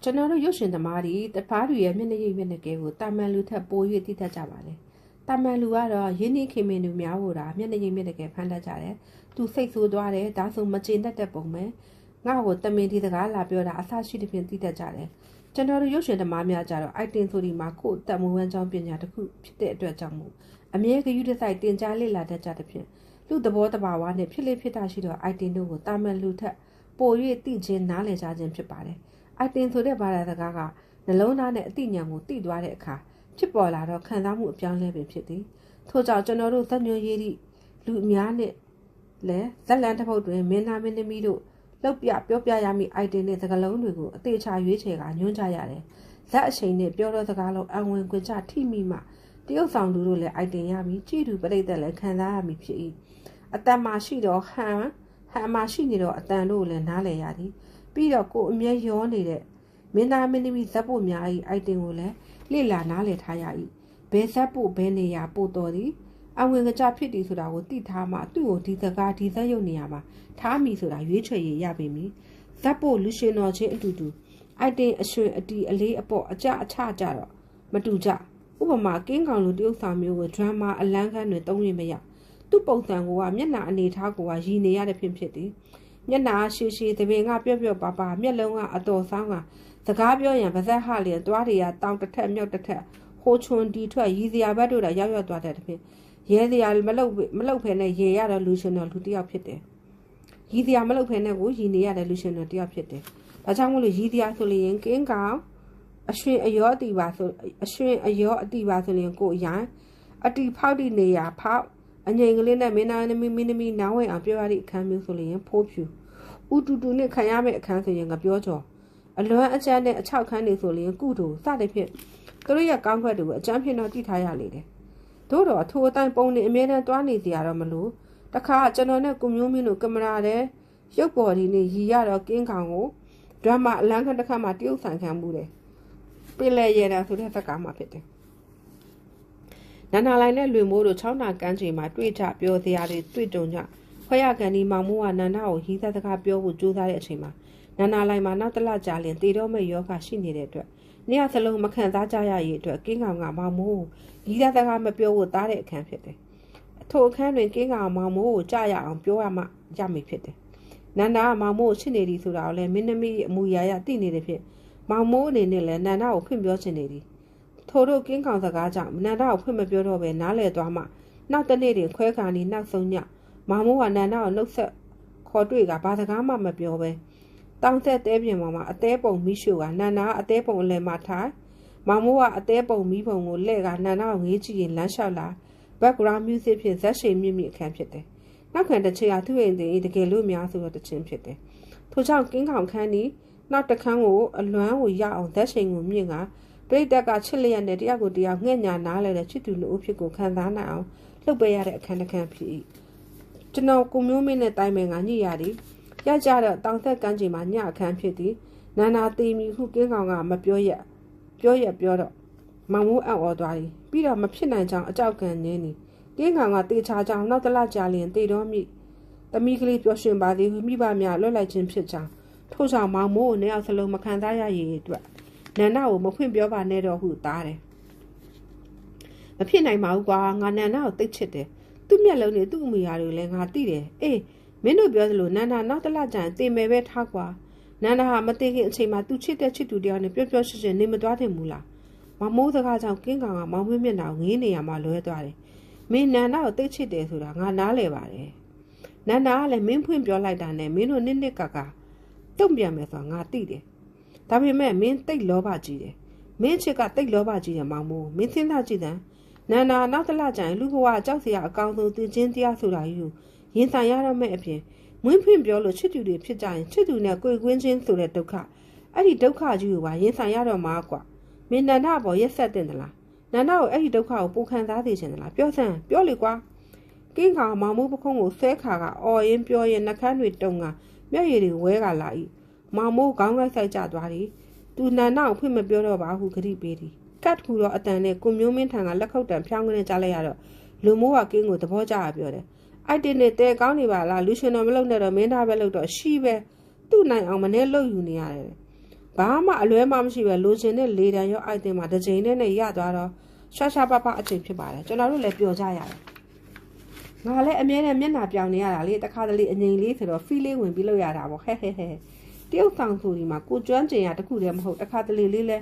ကျွန်တော်တို့ရုပ်ရှင်သမားတွေတပားတွေရဲ့မျက်နှာရိပ်မျက်နှာကဲကိုတာမန်လူထက်ပို၍သိတတ်ကြပါလေတာမန်လူကတော့ရင်းနှီးခင်မင်သူများဟိုတာမျက်နှာရိပ်မျက်နှာကဲဖမ်းတတ်ကြတယ်သူစိတ်ဆိုးသွားတယ်ဒါဆိုမကျေနပ်တဲ့ပုံပဲငါ့ကိုတမင်ဒီစကားလာပြောတာအဆရှိတဲ့ဖြင့်သိတတ်ကြတယ်ကျွန်တော်တို့ရုပ်ရှင်သမားများကြတော့အိုက်တင်ဆိုဒီမှာကိုယ်တက်မူဝမ်းကြောင်းပညာတစ်ခုဖြစ်တဲ့အတွက်ကြောင့်မို့အမြဲဂရုတစိုက်တင်ကြားလေ့လာတတ်ကြတဲ့ဖြင့်လူသဘောတဘာဝနဲ့ဖြစ်လေဖြစ်တာရှိတော့အိုက်တင်တို့ကိုတာမန်လူထက်ပို၍သိချင်းနားလည်ကြခြင်းဖြစ်ပါတယ်အိုက်တင်ဆိုတဲ့ဘာသာစကားကနှလုံးသားနဲ့အသိဉာဏ်ကိုသိသွားတဲ့အခါဖြစ်ပေါ်လာတော့ခံစားမှုအပြောင်းလဲပင်ဖြစ်သည်ထို့ကြောင့်ကျွန်တော်တို့ဇက်ညွန်ရည်သည့်လူအများနဲ့လည်းဇက်လန်တစ်ပုဒ်တွင်မင်းသားမင်းသမီးတို့လောက်ပြပြောပြရမည့်အိုက်တင်တဲ့စကားလုံးတွေကိုအသေးချာရွေးချယ်ကညွှန်းကြရတယ်ဇက်အချိန်နဲ့ပြောတော့စကားလုံးအဝင်ခွင့်ချထိမိမှတရုတ်ဆောင်သူတို့လည်းအိုက်တင်ရပြီးကြည်သူပြိတ္တလည်းခံစားရမည်ဖြစ်၏အတန်မှရှိတော့ဟန်မှရှိနေတော့အတန်တို့လည်းနားလည်ရသည်ပြီးတော့ကိုအမြဲရောနေတဲ့မင်းသားမင်းသမီးဇက်ဖို့များ၏အိုက်တင်ကိုလည်းလေ့လာနားလည်ထားရ၏ဘယ်ဇက်ဖို့ဘယ်နေရာပို့တော်သည်အဝင်ကကြဖြစ်သည်ဆိုတာကိုသိထားမှသူ့ကိုဒီစကားဒီဇက်ရုပ်နေရာမှာထားမိဆိုတာရွေးချယ်ရရပေမည်ဇက်ဖို့လူရှင်တော်ချင်းအတူတူအိုက်တင်အရွှင်အတီအလေးအပေါ့အကြအချကြတော့မတူကြဥပမာကင်းကောင်လိုတရုတ်ဆောင်မျိုးကိုဒရမ်မာအလန်းခန်းတွင်သုံးရမရသူ့ပုံစံကမျက်နှာအနေထားကိုရည်နေရတဲ့ဖြစ်သည်မျက်နှာရှည်ရှည်တပင်ကပြော့ပြော့ပါပါမျက်လုံးကအတော်ဆောင်းကစကားပြောရင်ပါဇက်ဟလျင်သွားတွေကတောင်းတစ်ထက်မြောက်တစ်ထက်ဟိုချွန်ဒီထွက်ရည်စရာဘက်တို့လည်းရောက်သွားတဲ့တဖြင့်ရဲစရာမလုပ်ဖဲနဲ့ရေရတော့လူရှင်တော်လူတစ်ယောက်ဖြစ်တယ်ရည်စရာမလုပ်ဖဲနဲ့ကိုရည်နေရတဲ့လူရှင်တော်တစ်ယောက်ဖြစ်တယ်ဒါကြောင့်မို့လို့ရည်စရာဆိုလျင်ကင်းကောင်အရွှင်အရောအတီပါဆိုရင်ကိုရိုင်းအတီဖောက်တိနေရဖောက်အငိမ်ကလေးနဲ့မင်းသားမင်းသမီးနားဝင်အောင်ပြောရသည့်အခန်းမျိုးဆိုလျင်ဖိုးဖြူဥတူတူနဲ့ခံရမယ့်အခန်းဆိုရင်ငပြောကျော်အလွမ်းအကျန်းနဲ့အချောက်ခန်းနေဆိုလျင်ကုတူစတဲ့ဖြင့်သူတို့ရဲ့ကောင်းခွက်တွေကိုအကျန်းဖြင့်တော့တည်ထားရလေတယ်သို့တော့ထိုအတိုင်းပုံနေအမြဲတမ်းတွားနေစရာတော့မလို့တခါကျွန်တော်နဲ့ကိုမျိုးမင်းတို့ကင်မရာတဲ့ရုပ်ပေါ်ဒီနေရီရတော့ကင်းကောင်ကိုဒရမာအလန်းခန်းတစ်ခါမှတရုပ်ဆိုင်ခံမှုတယ်ပင်လေရဲတာဆိုတဲ့ဇက်ကားမှဖြစ်တယ်နာနာလိုင်းနဲ့လွင်မိုးတို့6နာကန်းချိန်မှာတွေ့ကြပြောစရာတွေတွေ့ကြုံကြခွဲရကန်ဒီမောင်မိုးကနန္ဒကိုရီးသားစကားပြောဖို့ကြိုးစားတဲ့အချိန်မှာနာနာလိုင်းမှာနောက်တလကြာလင်တည်တော့မဲ့ယောဂရှိနေတဲ့အတွက်နေရာစလုံးမခံစားကြရရဲ့အတွက်ကင်းကောင်ကမောင်မိုးကိုရီးသားစကားမပြောဖို့တားတဲ့အခန်းဖြစ်တယ်အထိုအခန်းတွင်ကင်းကောင်မောင်မိုးကိုကြားရအောင်ပြောရမှရမိဖြစ်တယ်နန္ဒကမောင်မိုးကိုချစ်နေသည်ဆိုတာကိုလည်းမင်းသမီးရဲ့အမူအရာရသိနေတဲ့ဖြင့်မောင်မိုးအနေနဲ့လည်းနန္ဒကိုဖွင့်ပြောချင်နေသည်ထိုတို့ကင်းကောင်စကားကြောင့်နန္ဒကိုဖွင့်မပြောတော့ပဲနားလည်သွားမှနောက်တနေ့တွင်ခွဲခါနီနောက်ဆုံးညမောင်မိုးကနန္ဒကိုနှုတ်ဆက်ခေါ်တွေ့ကဘာစကားမှမပြောပဲတောင်ဆက်တဲပြင်ပေါ်မှာအသေးပုံမိရှုကနန္ဒကအသေးပုံအလယ်မှာထိုင်မောင်မိုးကအသေးပုံမိပုံကိုလှဲ့ကနန္ဒကိုငေးကြည့်ရင်လမ်းလျှောက်လာ background music ဖြင့်ဇက်ရှိမြင့်မြင့်အခန်းဖြစ်တယ်နောက်ခံတစ်ချိန်ကသူ့အိမ်တကယ်လို့များဆိုတော့တခြင်းဖြစ်တယ်ထို့ကြောင့်ကင်းကောင်ခန်းဒီနောက်တစ်ခန်းကိုအလွမ်းကိုရအောင်ဇက်ရှိကိုမြင့်ကပြိတ္တကချစ်လျက်နဲ့တယောက်ကိုတယောက်ငှက်ညာနားလဲတဲ့ချစ်သူလူအဖြစ်ကိုခံစားနိုင်အောင်လှုပ်ပေးရတဲ့အခန်းတစ်ခန်းဖြစ်၏ကျွန်တော်ကိုမျိုးမင်းနဲ့တိုင်ပင်ကညှိရသည်ရကြတော့တောင်သက်ကန်းချိန်မှာညအခန်းဖြစ်သည်နာနာတီမီခုကင်းကောင်ကမပြောရက်ပြောတော့မောင်မိုးအံ့ဩသွားသည်ပြီးတော့မဖြစ်နိုင်ကြောင်းအကြောက်ကန်နေသည်ကင်းကောင်ကတေချာကြောင်းနောက်တလကြာလျင်တေတော်မိသမီးကလေးပျော်ရွှင်ပါသည်မိဘများလွတ်လိုက်ခြင်းဖြစ်ကြောင်းထို့ကြောင့်မောင်မိုးကိုနေအောင်စလုံးမခံစားရရည်အတွက်နန္ဒကိုမဖွင့်ပြောပါနဲ့တော့ဟုသားတယ်မဖြစ်နိုင်ပါဘူးကွာငါနန္ဒကိုသိချစ်တယ်သူ့မျက်လုံးနဲ့သူ့အမူအရာတွေလည်းငါသိတယ်အေးမင်းတို့ပြောသလိုနန္ဒနောက်တလကြာရင်တေမယ်ပဲထားကွာနန္ဒဟာမသိခင်အချိန်မှာသူချစ်တဲ့ချစ်သူတယောက်နဲ့ပျော်ပျော်ရွှင်ရွှင်နေမသွားသင့်ဘူးလားမမိုးစကားကြောင့်ကင်းကောင်ကမောင်မင်းမျက်နှာကိုငေးနေရမှလွဲသွားတယ်မင်းနန္ဒကိုသိချစ်တယ်ဆိုတာငါနားလည်ပါတယ်နန္ဒကလည်းမင်းဖွင့်ပြောလိုက်တာနဲ့မင်းတို့နှစ်ကတုံ့ပြန်မယ်ဆိုတာငါသိတယ်ဒါပေမဲ့မင်းတိတ်လောဘကြီးတယ်မင်းချစ်ကတိတ်လောဘကြီးတယ်မောင်မိုးမင်းစဉ်းစားကြည့်စမ်းနန္ဒာနောက်တလကျရင်လူဘဝကြောက်စရာအကောင်းဆုံးသူချင်းတရားဆိုတာကြီးကိုရင်ဆိုင်ရတော့မဲ့အပြင်မင်းဖွင့်ပြောလို့ချစ်သူတွေဖြစ်ကြရင်ချစ်သူနဲ့ကိုယ်ကွင်းချင်းဆိုတဲ့ဒုက္ခအဲ့ဒီဒုက္ခကြီးကိုပါရင်ဆိုင်ရတော့မှာကွာမင်းနန္ဒပေါ်ရက်ဆက်တင်သလားနန္ဒကိုအဲ့ဒီဒုက္ခကိုပူခံစားစေချင်သလားပြောစမ်းပြောလေကွာကင်းခါမောင်မိုးပခုံးကိုဆွဲခါကအော်ရင်ပြောရင်နှကန်းတွေတုံကမျက်ရည်တွေဝဲကလာ၏မောင်မိုးခေါင်းကိုက်ဆိုင်ကျသွားသည်သူနန္ဒကိုဖွင့်မပြောတော့ပါဟုဂရိပေးသည်ကတ်ကူတော့အတန်နဲ့ကိုမျိုးမင်းထံကလက်ခုပ်တံဖြောင်းကနေကြားလိုက်ရတော့လူမိုးကကင်းကိုသဘောကျရပြောတယ်အိုက်တင်နဲ့တဲကောင်းနေပါလားလူရှင်တော်မလုပ်နဲ့တော့မင်းသားပဲလုပ်တော့ရှိပဲသူ့နိုင်အောင်မနဲ့လှုပ်ယူနေရတယ် ဘာမှအလွဲမှမရှိပဲလိုချင်တဲ့လေတံရောအိုက်တင်မှာတစ်ချိန်နဲ့ရသွားတော့ရှာပပအချိန်ဖြစ်ပါတယ်ကျွန်တော်တို့လည်းပျော်ကြရတယ်ငါလည်းအမြဲတမ်းမျက်နှာပြောင်နေရတာလေတခါတလေအငိမ်လေးဆိုတော့ feel လေးဝင်ပြီးလို့ရတာပေါ့ဟဲတရုတ်ဆောင်ဆိုဒီမှာကိုကျွမ်းကျင်ရတခုတည်းမဟုတ်တခါတလေလေးလဲ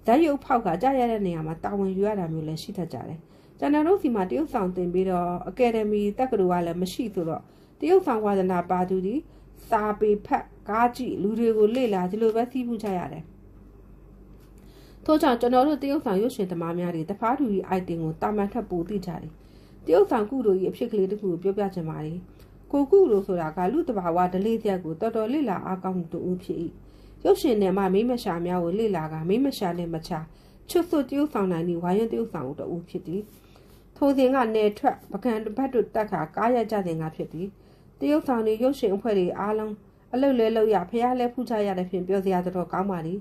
ဓာတ်ရုပ်ဖောက်ကကြားရတဲ့နေရာမှာတာဝန်ယူရတာမျိုးလည်းရှိတတ်ကြတယ်ကျွန်တော်တို့စီမှာတရုတ်ဆောင်တင်ပြီးတော့အကယ်ဒမီတက္ကသိုလ်ကလည်းမရှိဆိုတော့တရုတ်ဆောင်ဝါဒနာပါသူဒီစာပေဖတ်ကားကြည့်လူတွေကိုလေ့လာဒီလိုပဲသိမှုကြရတယ်ထို့ကြောင့်ကျွန်တော်တို့တရုတ်ဆောင်ရုပ်ရှင်သမားများတွေတဖားသူကြီးအိုက်တင်ကိုတာမန်ထပ်ပို့သိကြတယ်တရုတ်ဆောင်ကုတို့ကြီးအဖြစ်ကလေးတစ်ခုကိုပြောပြချင်ပါတယ်ကိုကုတို့ဆိုတာကလူတဘာဝဒလေးရက်ကိုတော်တော်လေ့လာအားကောင်းသူဦးဖြစ်၏ရုပ်ရှင်နယ်မှာမိမရှာများကိုလေ့လာကမိမရှာနဲ့မချချွတ်ဆွတ်တရုတ်ဆောင်နိုင်ပြီးဝါရင်တရုတ်ဆောင်တူဦးဖြစ်သည်ထိုစဉ်ကနေထွက်ပကံတစ်ပတ်တို့တက်ခါကားရကြတဲ့ငါဖြစ်သည်တရုတ်ဆောင်တွေရုပ်ရှင်အဖွဲ့တွေအားလုံးအလုတ်လဲလောက်ရဖះလဲဖူးချရတဲ့ဖြင့်ပြောစရာတော်ကောင်းပါသည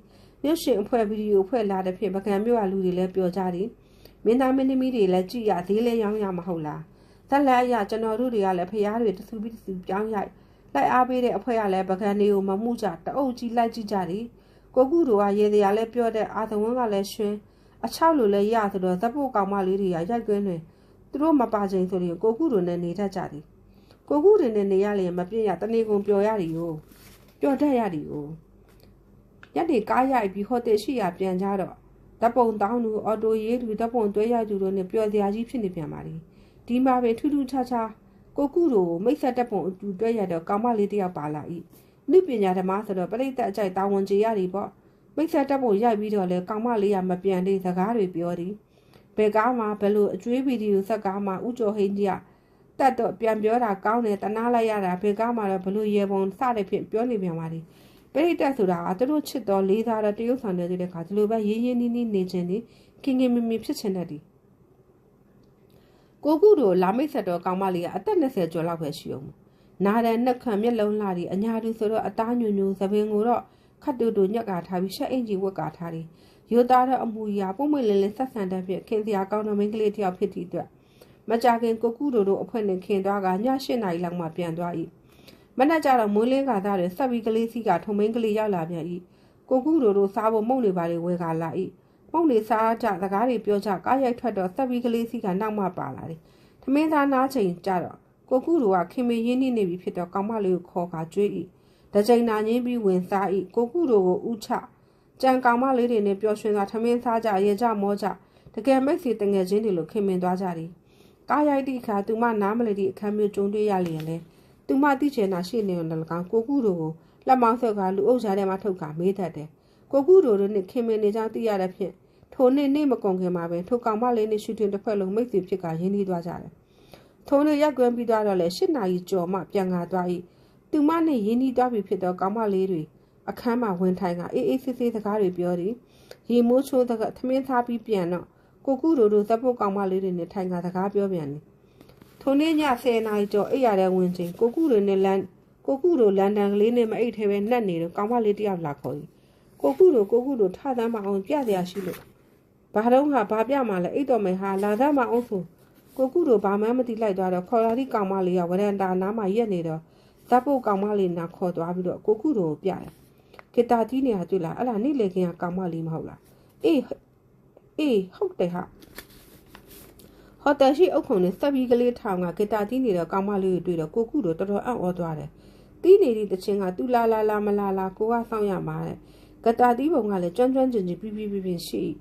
်ရုပ်ရှင်အဖွဲ့ဗီဒီယိုအဖွဲ့လာတဲ့ဖြင့်ပကံမျိုးကလူတွေလည်းပြောကြသည်မင်းသားမင်းသမီးတွေလည်းကြည်ရသေးလဲရောင်းရမဟုတ်လားသက်လက်ရကျွန်တော်တို့တွေကလည်းဖះတွေတဆူပြီးတဆူပြောင်းရိုက်လိုက်အားပေးတဲ့အဖွဲ့ကလည်းပကံတွေကိုမမှုကြတအုပ်ကြီးလိုက်ကြည့်ကြသည်ကိုကုတို့ကရေတရားလည်းပြောတဲ့အာသဝန်းကလည်းရှင်အချောက်လိုလည်းရဆိုတော့ဇက်ဖို့ကောင်မလေးတွေကရိုက်ကွင်းတွေသူတို့မပါချိန်ဆိုရင်ကိုကုတို့နဲ့နေတတ်ကြသည်ကိုကုတွေနဲ့နေရလျင်မပြည့်ရတနေကုန်ပျော်ရတယ်ကိုပျော်တတ်ရတယ်ကိုရက်တွေကားရိုက်ပြီးဟိုတယ်ရှိရပြန်ကြတော့ဓပုံတောင်းသူအော်တိုရေးသူဓပုံတွဲရိုက်သူတို့နဲ့ပျော်စရာကြီးဖြစ်နေပြန်ပါလေဒီမှာပဲထူးထူးခြားခြားကိုကုတို့မိတ်ဆက်ဓပုံအတူတွဲရတော့ကောင်မလေးတယောက်ပါလာ၏လူပညာဓမ္မဆိုတော့ပြိတ္တအကြိုက်တာဝန်ကျေရတယ်ပေါ့မိတ်ဆက်ဓပုံရိုက်ပြီးတော့လေကောင်မလေးကမပြန်သေးစကားတွေပြောသည်ဘယ်ကားမှာဘယ်လိုအကျွေးဗီဒီယိုဆက်ကားမှာဥကျော်ဟိန်းကြီးကတတ်တော့ပြန်ပြောတာကောင်းတယ်တနာလိုက်ရတာဘယ်ကားမှာတော့ဘလို့ရေပုံစတဲ့ဖြင့်ပြောနေပြန်ပါသည်ပြိတ္တဆိုတာကသူတို့ချစ်တော်လေးစားတဲ့တရုတ်ဆောင်တဲ့ခါဒီလိုပဲရင်းရင်းနှီးနှီးနေခြင်းသည်ခင်ခင်မင်မင်ဖြစ်ခြင်းတတ်သည်ကိုကုတို့လာမိတ်ဆက်တော်ကောင်မလေးကအသက်20ကျော်လောက်ပဲရှိအောင်နာရန်နှက်ခံမျက်လုံးလှသည်အညာသူဆိုတော့အသားညွညွသပင်ကိုတော့ခတ်တူတူညက်ကာထားပြီးရှက်အင်ကြီးဝက်ကာထားသည်ရိုးသားတဲ့အမူအရာပုံမွေလင်းလင်းဆက်ဆံတဲ့ဖြင့်ခင်စရာကောင်းတဲ့မိန်းကလေးတစ်ယောက်ဖြစ်သည့်အတွက်မကြခင်ကိုကုတို့အဖွဲ့နဲ့ခင်သွားကည8 နာရီလောက်မှပြန်သွား၏မနက်ကျတော့မိုးလင်းကာသားတွေဆက်ပြီးကလေးစီးကထုံမိန်းကလေးရောက်လာပြန်၏ကိုကုတို့စားဖို့မုံတွေပါတွေဝယ်ကာလာ၏မုံတွေစားကြစကားတွေပြောကြကားရိုက်ထွက်တော့ဆက်ပြီးကလေးစီးကနောက်မှပါလာတယ်ထမင်းသားနားချိန်ကြတော့ကိုကုတို့ကခင်မေရင်းနှီးနေပြီဖြစ်တော့ကောင်မလေးကိုခေါ်ကာကြွေး၏တကြိမ်နာငင်းပြီးဝင်စား၏ကိုကုတို့ကိုဥချကြံကောင်မလေးတွေနဲ့ပျော်ရွှင်စွာထမင်းစားကြရေကြမောကြတကယ်မိတ်ဆွေတငယ်ချင်းတွေလိုခင်မင်သွားကြသည်ကားရိုက်သည့်အခါသူမနားမလည်သည့်အခမ်းမျိုးကြုံတွေ့ရလျင်လဲသူမသိချင်တာရှိနေတယ်၎င်းကိုကုတို့ကိုလက်မောင်းဆွဲကလူအုပ်ရှားထဲမှာထုတ်ကမေးတတ်တယ်ကိုကုတို့နဲ့ခင်မင်နေကြောင်းသိရတဲ့ဖြင့်ထိုနေ့မကုန်ခင်မှာပဲထိုကောင်မလေးနဲ့ရှူတင်တစ်ဖက်လုံးမိတ်ဆွေဖြစ်ကရင်းနှီးသွားကြတယ်ထိုနေ့ရက်ကွင်းပြီးသွားတော့လဲ8 နာရီကျော်မှပြန်လာသွား၏သူမနဲ့ရင်းနှီးသွားပြီဖြစ်တော့ကောင်မလေးတွေအခန်းမှာဝင်ထိုင်ကအေးဆေးဆေးစကားတွေပြောသည်ရေမိုးချိုးသမင်းသားပြီးပြန်တော့ကိုကုတို့ဇက်ဖို့ကောင်မလေးတွေနဲ့ထိုင်ကစကားပြောပြန်တယ်ထိုနေ့ည10 နာရီကျော်အိပ်ရတဲ့ဝင်ချိန်ကိုကုတို့လန်ဒန်ကလေးနဲ့မအိပ်ထဲပဲနှက်နေတော့ကောင်မလေးတယောက်လာခေါ်သည်ကိုကုတို့ထသမ်းမအောင်ပြစရာရှိလို့ဘာတော့ဟာဘာပြမှလဲအိတ်တော်မယ်ဟာလာသမ်းမအောင်ဆိုကိုကုတို့ဘာမှမသိလိုက်သွားတော့ခေါ်လာသည့်ကောင်မလေးကဝရန်တာနားမှာရက်နေတော့ဇက်ဖို့ကောင်မလေးနာခေါ်သွားပြီးတော့ကိုကုတို့ကိုပြတယ်ဂီတာကြီးနေရတွေ့လားအဲ့ဒါနေ့လေခင်ကကောင်မလေးမဟုတ်လားအေးဟုတ်တယ်ဟာဟိုတယ်ရှိအုပ်ခုံနဲ့ဆက်ပြီးကလေးထောင်ကဂီတာကြီးနေတော့ကောင်မလေးကိုတွေ့တော့ကိုကုတို့တော်တော်အံ့ဩသွားတယ်တီးနေသည့်တခြင်းကသူလာမလာကိုကစောင့်ရမှာတဲ့ဂီတာတီးပုံကလည်းကျွမ်းကျင်ပြရှိ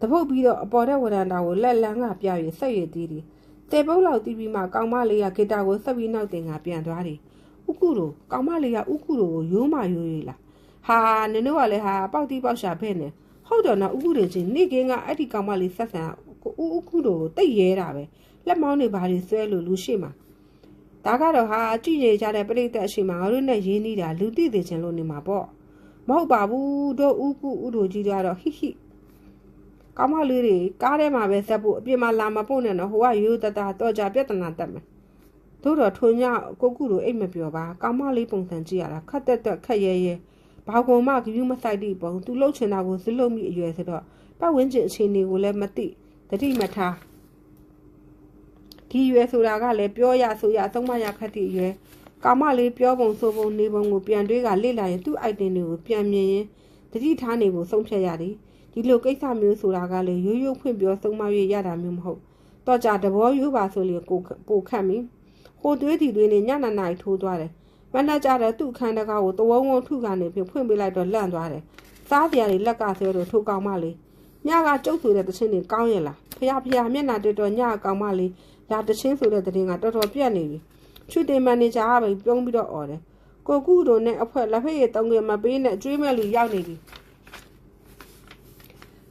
တပုတ်ပြီးတော့အပေါ်တဲ့ဝရန်တာကိုလက်လန်းကပြပြီးဆက်ရည်တီးသည်တေပုတ်လောက်တီးပြီးမှကောင်မလေးကဂီတာကိုဆက်ပြီးနောက်တင်ကပြန်သွားသည်ဥကုတို့ကောင်မလေးကဥကုတို့ကိုရိုးလားဟာနင်တို့ကလည်းဟာပေါက်တီးပေါက်ရှာဖဲ့နေဟုတ်တော့နော်ဥကုတွေချင်းနေကင်းကအဲ့ဒီကောင်မလေးဆက်ဆံဥကုတို့ကိုတိတ်ရဲတာပဲလက်မောင်းတွေဘာတွေဆွဲလို့လူရှိမှာဒါကတော့ဟာကြည့်ရကြတဲ့ပြိတ္တအရှိမှာငါတို့နဲ့ရင်းနှီးတာလူသိသေးချင်လို့နေမှာပေါ့မဟုတ်ပါဘူးတို့ဥတို့ကြီးတော့ဟိကောင်မလေးတွေကားထဲမှာပဲဆက်ဖို့အပြင်မှာလာမပို့နဲ့နော်ဟိုကရိုးတတာတော့ကြပြဿနာတက်မယ်တို့တော့ထုံညကိုကုတို့အိတ်မပြောပါကောင်မလေးပုံစံကြည့်ရတာခက်တက်ခက်ရဲဘာကုံမကယူမဆိုင်တိပုံသူလှုပ်ချင်တာကိုဇလုံးမိအရွယ်ဆိုတော့ပတ်ဝန်းကျင်အခြေအနေကိုလည်းမသိတတိမထားဒီရွယ်ဆိုတာကလည်းပြောရဆိုရသုံးမရခက်သည့်ရွယ်ကာမလေးပြောပုံဆိုပုံနေပုံကိုပြန်တွေးကလေ့လာရင်သူ့ item တွေကိုပြန်မြင်ရင်တ တိထားနေဖို့ဆုံးဖြတ်ရတယ်ဒီလိုကိစ္စမျိုးဆိုတာကလေရိုးရိုးဖွင့်ပြောဆုံးမရရတာမျိုးမဟုတ်တော့ကြတဘောရိုးပါဆိုလေကိုပိုခတ်မီဟိုသွေးတီတွေနဲ့ညနာနိုင်ထိုးသွားတယ်မနှက်ကြတဲ့သူ့ခန်းတကားကိုတဝုံဝုံထုကနေပြီးဖွင့်ပေးလိုက်တော့လန့်သွားတယ်စားပြားတွေလက်ကဆွဲတော့ထိုးကောင်းမလေးညကကျုပ်ဆိုတဲ့တခြင်းတွေကောင်းရလားဖျားမျက်နှာတက်တော့ညကောင်းမလေးလာတခြင်းဆိုတဲ့တခြင်းကတော်တော်ပြက်နေပြီချွတ်တင်မန်နေဂျာကပဲပြုံးပြီးတော့អော်တယ်ကိုကူတို့နဲ့အဖွဲလက်ဖက်ရည်တုံးကမပေးနဲ့ကျွေးမဲ့လူရောက်နေပြီ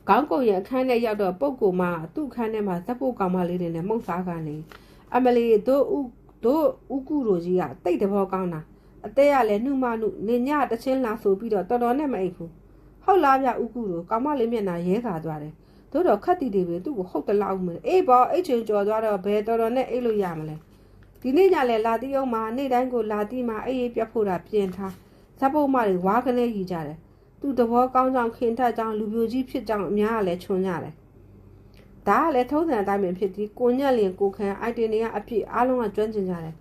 ခေါင်းကုံရအခန်းထဲရောက်တော့ပုတ်ကူမသူ့ခန်းထဲမှာဇက်ပုတ်ကောင်မလေးတွေနဲ့မှုန့်စားကနေအမလီတို့ဥကူတို့ကြီးကတိတ်တဘောကောင်းတာအသေးရလဲနှုမနှုနေညတချင်းလာဆိုပြီးတော့တော်တော်နဲ့မအိပ်ဘူးဟုတ်လားဗျဥကူတို့ကောင်မလေးမျက်နှာရဲခါသွားတယ်တို့တော့ခက်တီတွေပဲသူ့ကိုဟုတ်တလောက်မယ်အေးဘောအိတ်ချင်ကြော်သွားတော့ဘယ်တော်တော်နဲ့အိတ်လို့ရမလဲဒီနေ့ညလဲလာတီးအောင်မှာနေ့တိုင်းကိုလာတီးမှာအေးပြတ်ဖို့တာပြင်ထားဇက်ပုတ်မတွေဝါကနေရီကြတယ်သူတဘောကောင်းကြောင်ခင်ထက်ကြောင်လူပြိုကြီးဖြစ်ကြောင်အများကလည်းခြုံကြတယ်ဒါကလည်းထုံးစံအတိုင်းပဲဖြစ်ပြီးကိုညက်လင်ကိုခန်းအိုက်တင်တွေကအဖြစ်အားလုံးကကျွမ်းကျင်ကြတယ်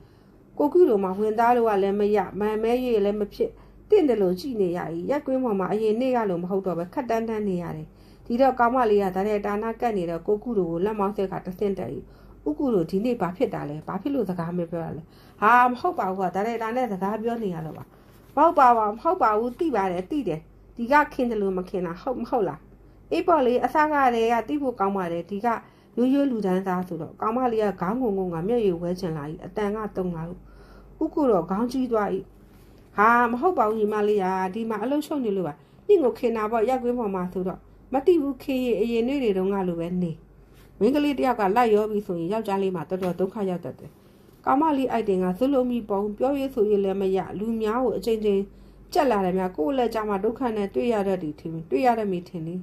ကိုကူတို့မှာဝင်သားတို့ကလည်းမရမန်မဲရည်လည်းမဖြစ်တင့်တယ်လို့ကြည်နေရည်ရက်ကွင်းပေါ်မှာအရင်နေ့ကလို့မဟုတ်တော့ပဲခက်တန်းတန်းနေရတယ်ဒီတော့ကောင်းမလေးကဒါနဲ့တာနာကတ်နေတော့ကိုကူတို့ကိုလက်မောင်းဆက်ကတဆင့်တက်ပြီးဥကူတို့ဒီနေ့ဘာဖြစ်တာလဲဘာဖြစ်လို့စကားမပြောရလဲဟာမဟုတ်ပါဘူးကွာဒါနဲ့တာနဲ့စကားပြောနေရတော့ပါမဟုတ်ပါဘူးသိပါတယ်သိတယ်ဒီကခင်တယ်လို့မခင်တာဟုတ်မဟုတ်လားအေးပေါ်လေးအစားကလည်းကတိဖို့ကောင်းပါတယ်ဒီကရိုးရိုးလူတန်းသားဆိုတော့ကောင်းမလေးကခေါင်းငုံငုံကမျက်ရည်ဝဲချင်လာပြီအတန်ကတုံလာလို့ဥကူတော့ခေါင်းကြီးသွားပြီဟာမဟုတ်ပါဘူးညီမလေးကဒီမှာအလုံးရှုံနေလို့ပါညင်ကိုခင်တာပေါ့ရက်ကွင်းပေါ်မှာဆိုတော့မတိဘူးခင်ရအရင်နေ့တွေတုန်းကလိုပဲနေမင်းကလေးတယောက်ကလိုက်ရောပြီဆိုရင်ယောက်ျားလေးမှာတော်တော်ဒုက္ခရောက်တတ်တယ်ကောင်းမလေးအိုက်တင်ကဇလုံးမီပုံပြောရေးဆိုရေးလည်းမရလူများကိုအချိန်ချင်းကြက်လာတယ်များကိုယ်လက်ကြမှာဒုက္ခနဲ့တွေ့ရတဲ့ဒီထင်တွေ့ရတဲ့မိထင်လေး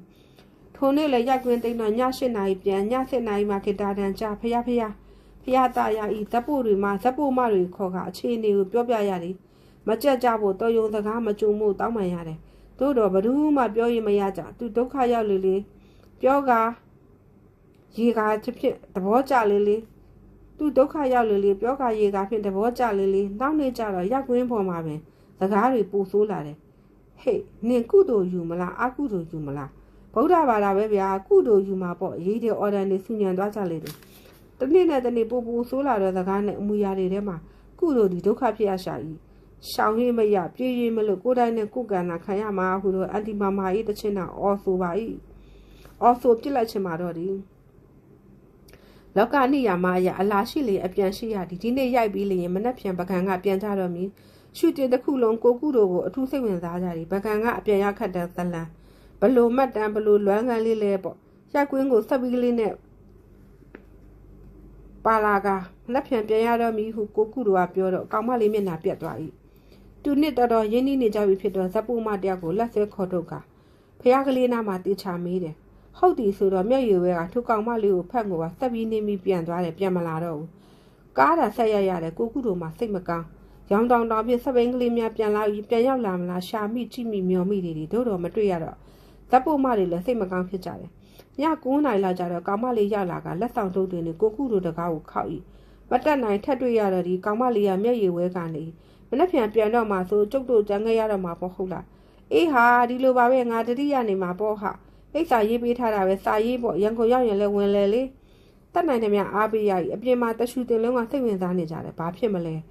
ထိုနေ့လည်းရက်ကွင်းသိမ်းတော့ည8 နာရီပြန်ည7 နာရီမှခေတ္တတန်ကြဖျားတာရဤဇက်ပို့တွေမှာဇက်ပို့မတွေခေါ်ကအခြေအနေကိုပြောပြရတယ်မကြက်ကြဖို့တော်ရုံစကားမကြုံမှုတောင်းပန်ရတယ်တို့တော့ဘယ်သူမှပြောရင်မရကြသူဒုက္ခရောက်လေပြောကရေကားဖြစ်သဘောကျလေသူဒုက္ခရောက်လေပြောကရေကားဖြစ်သဘောကျလေနောက်နေ့ကျတော့ရက်ကွင်းပေါ်မှာပဲစကားတွေပူဆိုးလာတယ်ဟေ့နင်ကုသိုလ်ယူမလားအကုသိုလ်ယူမလားဗုဒ္ဓဘာသာပဲဗျာကုသိုလ်ယူမှာပေါ့ရေးတဲ့ order တွေဆူညံသွားကြလေတယ်တနေ့နဲ့တနေ့ပူဆိုးလာတဲ့စကားနဲ့အမူအရာတွေထဲမှာကုသိုလ်ဒီဒုက္ခဖြစ်ရရှာကြီးရှောင်ရင်းမရပြေးရင်းမလို့ကိုယ်တိုင်နဲ့ကိုယ်ကံနာခံရမှာဟုတော့အန်တီမာမာကြီးတချင်းတော့အော်ဆိုပါ၏အော်ဆိုပြစ်လိုက်ချင်မှာတော့ဒီလောကနိယာမအရာအလားရှိလေအပြန်ရှိရဒီနေ့ရိုက်ပြီးလျင်မနှက်ပြန်ပကံကပြန်ကြတော့မီရှုတင်တစ်ခုလုံးကိုကူတို့ကိုအထူးစိတ်ဝင်စားကြတယ်ပကံကအပြန်ရခတ်တဲ့သလန်ဘလို့မှတ်တမ်းဘလို့လွမ်းကန်လေးလဲပေါ့ရက်ကွင်းကိုဆက်ပြီးကလေးနဲ့ပါလာကလက်ပြန်ပြန်ရတော့မီဟုကိုကူတို့ကပြောတော့ကောင်မလေးမျက်နှာပြတ်သွား၏သူနှစ်တော်ရင်းနှီးနေကြပြီဖြစ်တော့ဇက်ပူမတယောက်ကိုလက်ဆွဲခေါ်ထုတ်ကဖះကလေးနာမှာတေချာမေးတယ်ဟုတ်ပြီဆိုတော့မျက်ရည်ဝဲကထိုကောင်မလေးကိုဖက်ကိုကဆက်ပြီးနေမိပြန်သွားတယ်ပြန်မလာတော့ဘူးကားတာဆက်ရရတယ်ကိုကူတို့မှစိတ်မကောင်းရောင်တောင်ပြစပိန်ကလေးများပြန်လာပြီးပြန်ရောက်လာမလားရှာမိကြည့်မိမျောမိတွေတို့တော့မတွေ့ရတော့ဇက်ပုတ်မတွေလည်းစိတ်မကောင်းဖြစ်ကြတယ်ည9 နာရီလောက်ကျတော့ကောင်မလေးရောက်လာကလက်ဆောင်ထုတ်တွေနဲ့ကိုကူတို့တကားကိုခောက်ဤမတက်နိုင်ထက်တွေ့ရတော့ဒီကောင်မလေးကမျက်ရည်ဝဲကနေမနှက်ပြန်တော့မှဆိုကျုပ်တို့ကြံခဲ့ရတော့မှာပေါ့ဟုတ်လားအေးဟာဒီလိုပါပဲငါတတိယနေမှာပေါ့ဟာအိတ်စာရေးပေးထားတာပဲစာရေးပေါ့ရန်ကုန်ရောက်ရင်လည်းဝင်လေလေတက်နိုင်တယ်များအားပေးရည်အပြင်မှာတရှူတင်လုံးကစိတ်ဝင်စားနေကြတယ်ဘာဖြစ်မလဲ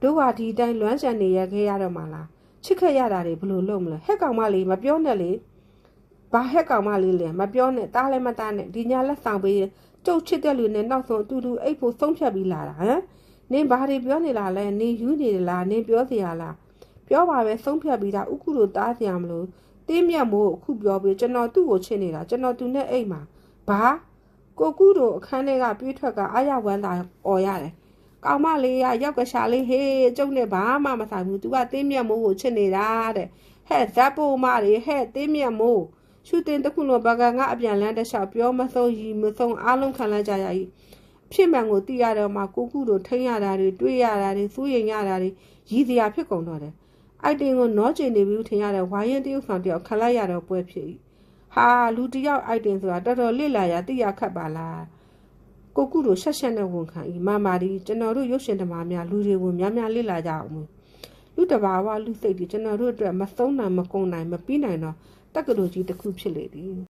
တို့ကဒီတိုင်းလွမ်းချန်နေရခဲ့ရတော့မှလားချစ်ခဲ့ရတာတွေဘလို့လုပ်မလဲဟက်ကောင်မလေးမပြောနဲ့လေဘာဟက်ကောင်မလေးလဲမပြောနဲ့တားလည်းမတားနဲ့ဒီညာလက်ဆောင်ပေးကျုပ်ချစ်တဲ့လူနဲ့နောက်ဆုံးအတူတူအိတ်ဖို့ဆုံးဖြတ်ပြီးလာတာဟမ်နင်ဘာတွေပြောနေလားလဲနင်ယူနေလားနင်ပြောစရာလားပြောပါပဲဆုံးဖြတ်ပြီးတာဥကုတို့တားစရာမလို့တင်းမြတ်မို့အခုပြောပြီးကျွန်တော်သူ့ကိုချစ်နေတာကျွန်တော်သူနဲ့အိတ်မှာဘာကိုကုတို့အခန်းထဲကပြေးထွက်ကအာရဝမ်းသာអော်ရတယ်ကောင်မလေးကရောက်ကရှာလေးဟေးကျုပ်နဲ့ဘာမှမဆိုင်ဘူး तू ကတင်းမြတ်မိုးကိုချစ်နေတာတဲ့ဟဲ့ဇက်ပိုမတွေဟဲ့တင်းမြတ်မိုးရှူတင်တစ်ခုလုံးဘကန်ကအပြန်လန်းတစ်လျှောက်ပြောမဆုံးရီမဆုံးအားလုံးခံလိုက်ကြရ၏ဖြစ်မှန်ကိုသိရတော့မှကိုကုတို့ထိန်းရတာတွေတွေးရတာတွေစိုးရိမ်ရတာတွေရည်စရာဖြစ်ကုန်တော့တယ်အိုက်တင်ကိုနောကျင်နေပြီးထင်ရတဲ့ဝိုင်းရင်တရုတ်ဆောင်တယောက်ခလိုက်ရတော့ပွဲဖြစ်၏ဟာလူတယောက်အိုက်တင်ဆိုတာတော်တော်လစ်လာရသိရခတ်ပါလားကိုကုတို့ဆက်နဲ့ဝန်ခံ၏မာမာဒီကျွန်တော်တို့ရုပ်ရှင်ဓမ္မများလူတွေကိုများများလစ်လာကြအောင် လူတဘာဝလူစိတ်ဒီကျွန်တော်တို့အတွက်မဆုံးနိုင်မကုန်နိုင်မပြီးနိုင်တော့တက္ကသိုလ်ကြီးတစ်ခုဖြစ်လေသည်